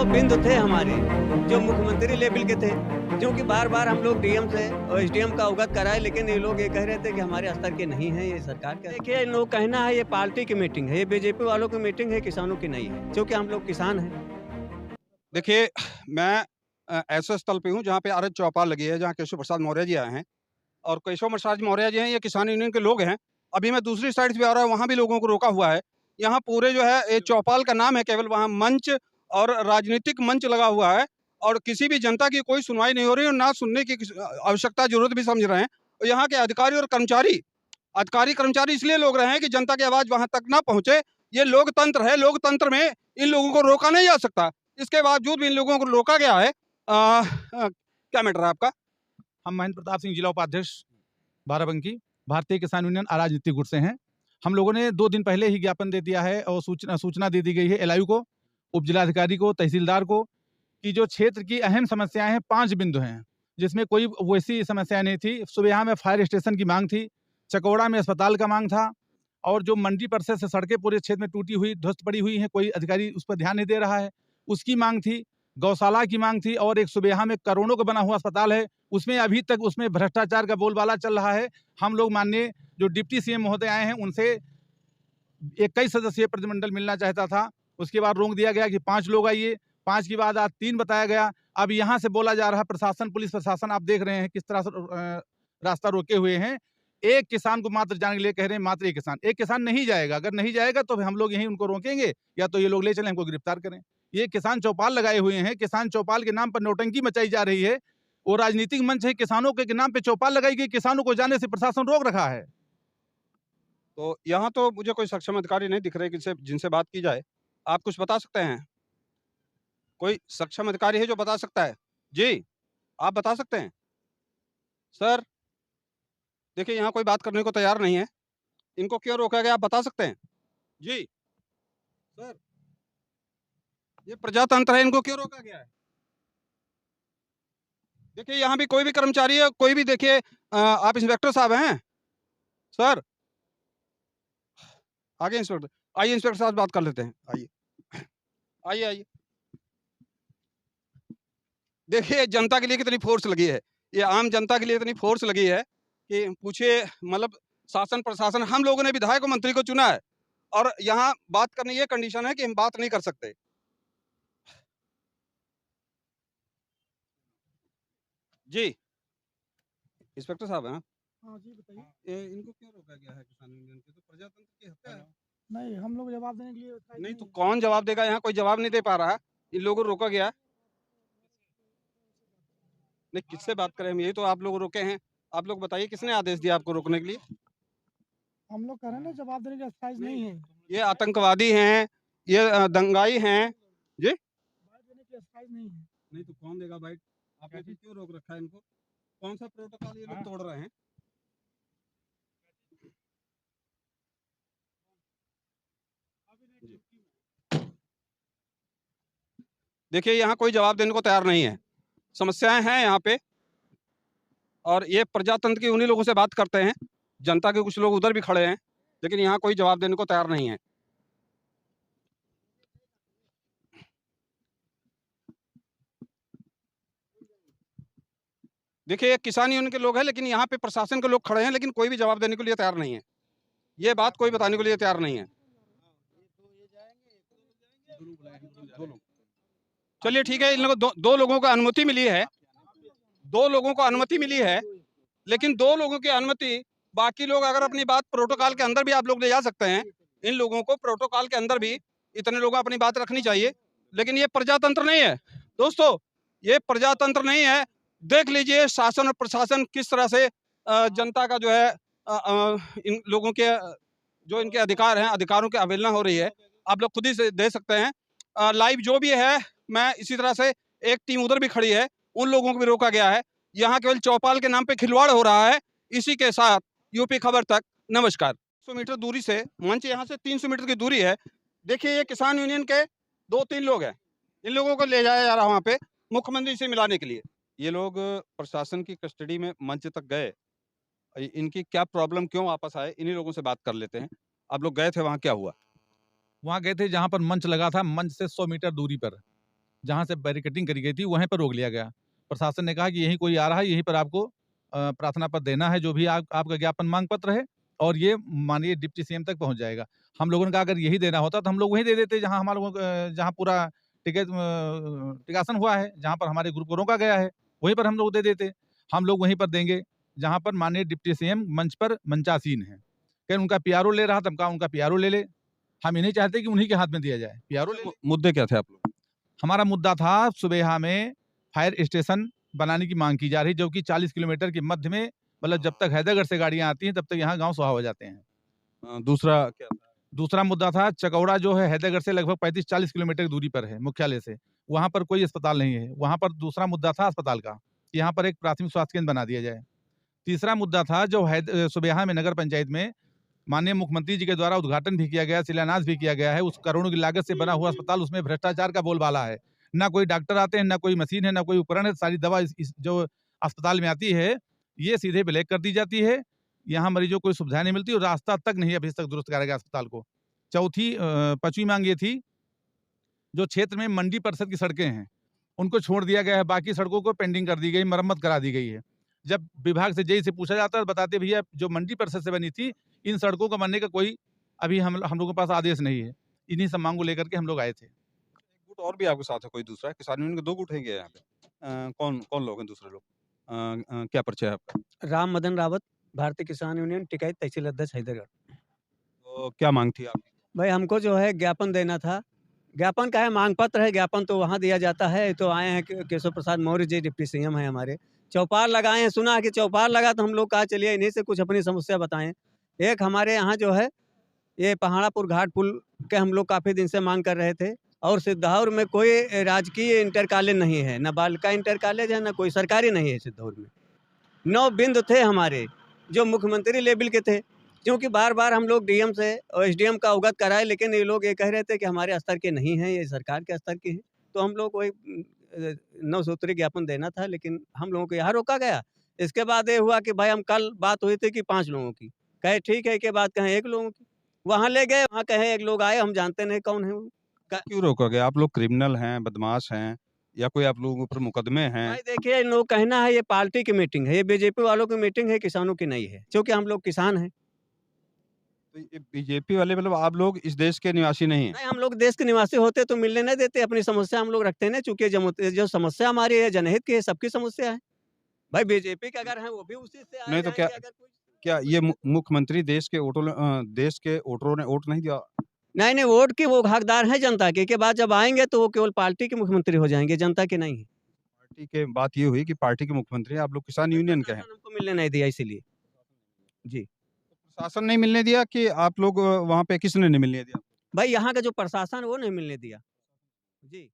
9 बिंदु थे हमारे जो मुख्यमंत्री लेवल के थे, जो कि बार-बार हम लोग डीएम से और एसडीएम का अवगत कराए, लेकिन ये लोग ये कह रहे थे कि हमारे स्तर के नहीं हैं, ये सरकार का। देखिए, इन लोग कहना है ये पार्टी की मीटिंग है, ये बीजेपी वालों की मीटिंग है, किसानों की नहीं है, क्योंकि हम लोग किसान हैं। देखिए, मैं ऐसे स्थल पे हूँ जहाँ पे आरएच चौपाल लगी है, जहाँ केशव प्रसाद मौर्य जी आए हैं और केशव प्रसाद मौर्य जी हैं, ये किसान यूनियन के लोग हैं। अभी मैं दूसरी साइड से आ रहा हूँ, वहाँ भी लोगों को रोका हुआ है। यहाँ पूरे जो है ये चौपाल का नाम है, केवल वहाँ मंच और राजनीतिक मंच लगा हुआ है और किसी भी जनता की कोई सुनवाई नहीं हो रही और ना सुनने की आवश्यकता ज़रूरत भी समझ रहे हैं। और यहाँ के अधिकारी कर्मचारी इसलिए लोग रहे हैं कि जनता की आवाज़ वहाँ तक ना पहुँचे। ये लोकतंत्र है, लोकतंत्र में इन लोगों को रोका नहीं जा सकता। इसके बावजूद भी इन लोगों को रोका गया है। क्या मैटर है आपका? हम महेंद्र प्रताप सिंह जिला उपाध्यक्ष बाराबंकी भारतीय किसान यूनियन अराजनीतिक गुट से हैं। हम लोगों ने 2 दिन पहले ही ज्ञापन दे दिया है और सूचना दे दी गई है एलआईयू को, उप जिलाधिकारी को, तहसीलदार को कि जो क्षेत्र की अहम समस्याएं हैं 5 बिंदु हैं, जिसमें कोई वैसी समस्या नहीं थी। सुबह में फायर स्टेशन की मांग थी, चकौड़ा में अस्पताल का मांग था और जो मंडी परिसर से सड़कें पूरे क्षेत्र में टूटी हुई ध्वस्त पड़ी हुई हैं, कोई अधिकारी उस पर ध्यान नहीं दे रहा है, उसकी मांग थी। गौशाला की मांग थी और एक सुबह में करोड़ों का बना हुआ अस्पताल है, उसमें अभी तक उसमें भ्रष्टाचार का बोलबाला चल रहा है। हम लोग माननीय जो डिप्टी सीएम महोदय आए हैं, उनसे 21 सदस्यीय प्रतिनिधिमंडल मिलना चाहता था। उसके बाद रोक दिया गया कि 5 लोग आइए, 5 के बाद आज 3 बताया गया। अब यहाँ से बोला जा रहा प्रशासन, पुलिस प्रशासन, आप देख रहे हैं किस तरह से रास्ता रोके हुए हैं। एक किसान को मात्र जाने के लिए कह रहे हैं, मात्र एक किसान नहीं जाएगा। अगर नहीं जाएगा तो हम लोग यहीं उनको रोकेंगे या तो ये लोग ले चलें, हमको गिरफ्तार करें। ये किसान चौपाल लगाए हुए हैं, किसान चौपाल के नाम पर नौटंकी मचाई जा रही है। वो राजनीतिक मंच है, किसानों के नाम पे चौपाल लगाई गई, किसानों को जाने से प्रशासन रोक रखा है। तो यहाँ तो मुझे कोई सक्षम अधिकारी नहीं दिख रहे जिनसे बात की जाए। आप कुछ बता सकते हैं? कोई सक्षम अधिकारी है जो बता सकता है? जी, आप बता सकते हैं? सर, देखिए यहाँ कोई बात करने को तैयार नहीं है। इनको क्यों रोका गया, आप बता सकते हैं? जी, सर, ये प्रजातंत्र है, इनको क्यों रोका गया है? देखिए यहाँ भी कोई भी कर्मचारी है, कोई भी देखिए आप इंस्पेक्टर साहब हैं? सर, आगे इंस्पेक्टर, आइए इंस्पेक्टर साहब बात कर लेते हैं, आइए। आइए। देखिए जनता के लिए कितनी फोर्स लगी है, ये आम जनता के लिए इतनी फोर्स लगी है कि पूछिए। मतलब शासन प्रशासन, हम लोगों ने विधायक और मंत्री को चुना है और यहाँ बात करने ये कंडीशन है कि हम बात नहीं कर सकते। जी, इंस्पेक्टर साहब हैं? हाँ जी, बताइए। इनको क्यों रोका गया है किसान यूनियन के? तो प्रजातंत्र की हत्या है। नहीं, हम लोग जवाब देने के लिए नहीं तो कौन जवाब देगा? यहाँ कोई जवाब नहीं दे पा रहा है, इन लोगों को रोका गया है। नहीं, किससे बात करें हम? यही तो आप लोग रोके हैं। आप लोग बताइए किसने आदेश दिया आपको रोकने के लिए? हम लोग कह रहे हैं ना, जवाब देने की एक्सरसाइज नहीं है। ये आतंकवादी हैं, ये दंगाई हैं। जी, जवाब देने की एक्सरसाइज नहीं है। नहीं तो कौन देगा बाइट? आपने फिर क्यों रोक रखा है इनको? कौन सा प्रोटोकॉल ये लोग तोड़ रहे हैं? देखिए यहाँ कोई जवाब देने को तैयार नहीं है। समस्याएं हैं यहाँ पे और ये प्रजातंत्र की उन्हीं लोगों से बात करते हैं। जनता के कुछ लोग उधर भी खड़े हैं, लेकिन यहाँ कोई जवाब देने को तैयार नहीं है। देखिए, ये किसान यूनियन के लोग हैं, लेकिन यहाँ पे प्रशासन के लोग खड़े हैं, लेकिन कोई भी जवाब देने के लिए तैयार नहीं है। ये बात कोई बताने के लिए तैयार नहीं है। चलिए ठीक है, इन लोगों दो लोगों को अनुमति मिली है, 2 लोगों को अनुमति मिली है, लेकिन 2 लोगों की अनुमति, बाकी लोग अगर अपनी बात प्रोटोकॉल के अंदर भी आप लोग ले जा सकते हैं। इन लोगों को प्रोटोकॉल के अंदर भी इतने लोग अपनी बात रखनी चाहिए, लेकिन ये प्रजातंत्र नहीं है दोस्तों, ये प्रजातंत्र नहीं है। देख लीजिए शासन और प्रशासन किस तरह से जनता का जो है इन लोगों के जो इनके अधिकार हैं, अधिकारों की अवहेलना हो रही है। आप लोग खुद ही से दे सकते हैं लाइव जो भी है। मैं इसी तरह से एक टीम उधर भी खड़ी है, उन लोगों को भी रोका गया है। यहाँ केवल चौपाल के नाम पे खिलवाड़ हो रहा है। इसी के साथ यूपी खबर तक नमस्कार। 100 मीटर दूरी से मंच, यहाँ से 300 मीटर की दूरी है। देखिए ये किसान यूनियन के 2-3 लोग हैं, इन लोगों को ले जाया जा रहा है वहाँ पे मुख्यमंत्री से मिलाने के लिए। ये लोग प्रशासन की कस्टडी में मंच तक गए, इनकी क्या प्रॉब्लम, क्यों वापस आए, इन्हीं लोगों से बात कर लेते हैं। आप लोग गए थे, वहाँ क्या हुआ? वहाँ गए थे जहाँ पर मंच लगा था, मंच से 100 मीटर दूरी पर जहाँ से बैरिकेडिंग करी गई थी वहीं पर रोक लिया गया। प्रशासन ने कहा कि यहीं कोई आ रहा है, यहीं पर आपको प्रार्थना पत्र देना है, जो भी आपका ज्ञापन मांग पत्र है, और ये माननीय डिप्टी सीएम तक पहुँच जाएगा। हम लोगों ने कहा अगर यही देना होता तो हम लोग वहीं दे देते जहाँ हमारे लोगों जहाँ पूरा टिकासन हुआ है, जहाँ पर हमारे ग्रुप को रोका गया है, वहीं पर हम लोग दे देते। हम लोग वहीं पर देंगे जहाँ पर माननीय डिप्टी सीएम मंच पर मंचासीन है। कहीं उनका पीआरओ ले रहा था, हम कहा उनका पीआरओ ले ले। हम ये नहीं चाहते कि उन्हीं के हाथ में दिया जाए, पीआरओ ले ले। मुद्दे क्या थे आप लोग? हमारा मुद्दा था सुबेहा में फायर स्टेशन बनाने की मांग की जा रही, जो कि 40 किलोमीटर के मध्य में, मतलब जब तक हैदरगढ़ से गाड़ियां आती हैं तब तक यहाँ गांव सुहा हो जाते हैं। दूसरा क्या था? दूसरा मुद्दा था चकौड़ा, जो है हैदरगढ़ से लगभग 35-40 किलोमीटर की दूरी पर है मुख्यालय से, वहां पर कोई अस्पताल नहीं है। वहां पर दूसरा मुद्दा था अस्पताल का, यहाँ पर एक प्राथमिक स्वास्थ्य केंद्र बना दिया जाए। तीसरा मुद्दा था जो सुबेहा में नगर पंचायत में माननीय मुख्यमंत्री जी के द्वारा उद्घाटन भी किया गया, शिलान्यास भी किया गया है, उस करोड़ों की लागत से बना हुआ अस्पताल, उसमें भ्रष्टाचार का बोलबाला है। ना कोई डॉक्टर आते हैं, ना कोई मशीन है, ना कोई उपकरण है। सारी दवा इस जो अस्पताल में आती है, ये सीधे ब्लैक कर दी जाती है। यहाँ मरीजों को कोई सुविधा नहीं मिलती और रास्ता तक नहीं अभी तक दुरुस्त करा गया अस्पताल को। चौथी पांचवी मांग ये थी, जो क्षेत्र में मंडी परिषद की सड़कें हैं, उनको छोड़ दिया गया है, बाकी सड़कों को पेंडिंग कर दी गई, मरम्मत करा दी गई है। जब विभाग से जेई से पूछा जाता है, बताते भैया जो मंडी परिषद से बनी थी, इन सड़कों का बनने का कोई अभी हम लोगों के पास आदेश नहीं है। इन्हीं सब मांगों लेकर के हम लोग आए थे। एक गुट और भी आपके साथ है कोई दूसरा? किसान यूनियन के 2 गुट हैं क्या यहाँ पे? कौन कौन लोग हैं दूसरे लोग? क्या परिचय है आपका? राम मदन रावत, भारतीय किसान यूनियन, टिकैत तहसील अध्यक्ष हैदरगढ़। तो क्या मांग थी आपकी? भाई हमको जो है ज्ञापन देना था। ज्ञापन का है, मांग पत्र है, ज्ञापन तो वहाँ दिया जाता है। तो आए हैं केशव प्रसाद मौर्य जी डिप्टी सीएम हैं हमारे, चौपाल लगाए हैं। सुना है कि चौपाल लगा, तो हम लोग कहा चलिए इन्हीं से कुछ अपनी समस्या बताएं। एक हमारे यहाँ जो है ये पहाड़ापुर घाट पुल के हम लोग काफ़ी दिन से मांग कर रहे थे, और सिद्धौर में कोई राजकीय इंटर कॉलेज नहीं है, न बालिका इंटर कॉलेज है, न कोई सरकारी नहीं है सिद्धौर में। 9 बिंदु थे हमारे जो मुख्यमंत्री लेवल के थे, क्योंकि बार बार हम लोग डीएम से और एसडीएम का अवगत कराए, लेकिन ये लोग ये कह रहे थे कि हमारे स्तर के नहीं हैं, ये सरकार के स्तर के हैं। तो हम लोग वही 9 सूत्री ज्ञापन देना था, लेकिन हम लोगों को यहाँ रोका गया। इसके बाद ये हुआ कि भाई हम कल बात हुई थी कि 5 लोगों की, कहे ठीक है, के बाद कहें 1 लोगों की। वहाँ ले गए, वहाँ कहे 1 लोग आए, हम जानते नहीं कौन है वो। क्यों रोका गया? आप लोग क्रिमिनल हैं, बदमाश हैं, या कोई आप लोगों के ऊपर मुकदमे हैं? भाई देखिए, इन लोग कहना है ये पार्टी की मीटिंग है, ये बीजेपी वालों की मीटिंग है, किसानों की नहीं है, क्योंकि हम लोग किसान हैं। तो ये बीजेपी वाले मतलब आप लोग इस देश के निवासी नहीं हैं? नहीं, हम लोग देश के निवासी होते तो मिलने नहीं देते, अपनी समस्या हम लोग रखते हैं, चूँकि जो समस्या हमारी है जनहित की है, सबकी समस्या है। भाई बीजेपी के अगर हैं वो भी उसी से आए नहीं तो रहेंगे, क्या अगर कोई क्या ये मुख्यमंत्री देश के वोटरों ने वोट नहीं दिया? नहीं, नहीं, वोट की वो हकदार हैं जनता के बाद जब आएँगे तो वो केवल पार्टी के मुख्यमंत्री हो जाएँगे, जनता के नहीं है। पार्टी के बात ये हुई कि पार्टी के मुख्यमंत्री हैं, आप लोग किसान यूनियन के हैं। प्रशासन हमको मिलने नहीं दिया इसीलिए। जी। प्रशासन नहीं मिलने दिया कि आप लोग वहाँ पे किसने नहीं मिलने दिया? भाई यहाँ का जो प्रशासन है वो नहीं मिलने दिया। जी।